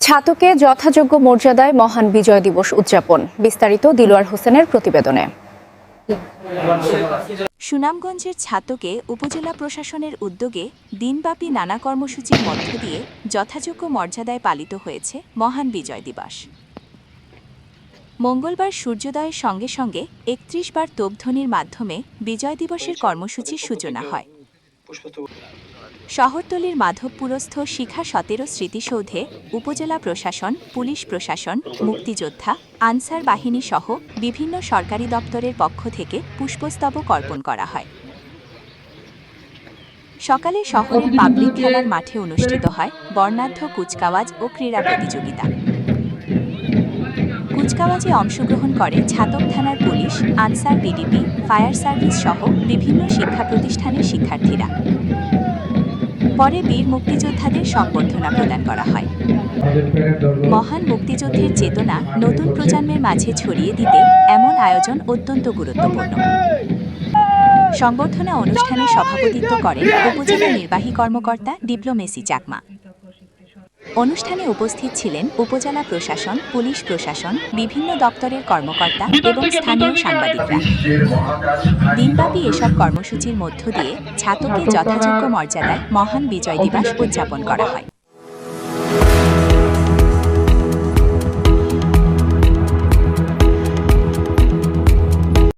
ছাতকে যথাযোগ্য মর্যাদায় মহান বিজয় দিবস উদযাপন। বিস্তারিত দিলওয়ার হোসেনের প্রতিবেদনে। সুনামগঞ্জের ছাতকে উপজেলা প্রশাসনের উদ্যোগে দিনব্যাপী নানা কর্মসূচির মধ্য দিয়ে যথাযোগ্য মর্যাদায় পালিত হয়েছে মহান বিজয় দিবস। মঙ্গলবার সূর্যোদয়ের সঙ্গে সঙ্গে ৩১ বার তোপধ্বনির মাধ্যমে বিজয় দিবসের কর্মসূচির সূচনা হয়। শহরতলির মাধবপুরস্থ শিখা ১৭ স্মৃতিসৌধে উপজেলা প্রশাসন, পুলিশ প্রশাসন, মুক্তিযোদ্ধা, আনসার বাহিনী সহ বিভিন্ন সরকারি দপ্তরের পক্ষ থেকে পুষ্পস্তবক অর্পণ করা হয়। সকালে শহরের পাবলিক খেলার মাঠে অনুষ্ঠিত হয় বর্ণাঢ্য কুচকাওয়াজ ও ক্রীড়া প্রতিযোগিতা। কুচকাওয়াজে অংশগ্রহণ করে ছাতক থানার police, answer BDP, fire service সহ বিভিন্ন শিক্ষা প্রতিষ্ঠানের শিক্ষার্থীরা। পরে বীর মুক্তিযোদ্ধাদের সংবর্ধনা প্রদান করা হয়। মহান মুক্তিযুদ্ধের চেতনা নতুন প্রজন্মের মাঝে ছড়িয়ে দিতে এমন আয়োজন অত্যন্ত গুরুত্বপূর্ণ। সংবর্ধনা অনুষ্ঠানে সভাপতিত্ব করেন উপজেলা নির্বাহী কর্মকর্তা ডিপ্লোমেসি চাকমা। অনুষ্ঠানে উপস্থিত ছিলেন উপজেলা প্রশাসন, পুলিশ প্রশাসন, বিভিন্ন দপ্তরের কর্মকর্তা এবং স্থানীয় সাংবাদিকরা। দিনব্যাপী এসব কর্মসূচির মধ্য দিয়ে ছাতকে যথাযোগ্য মর্যাদায় মহান বিজয় দিবস উদযাপন করা হয়।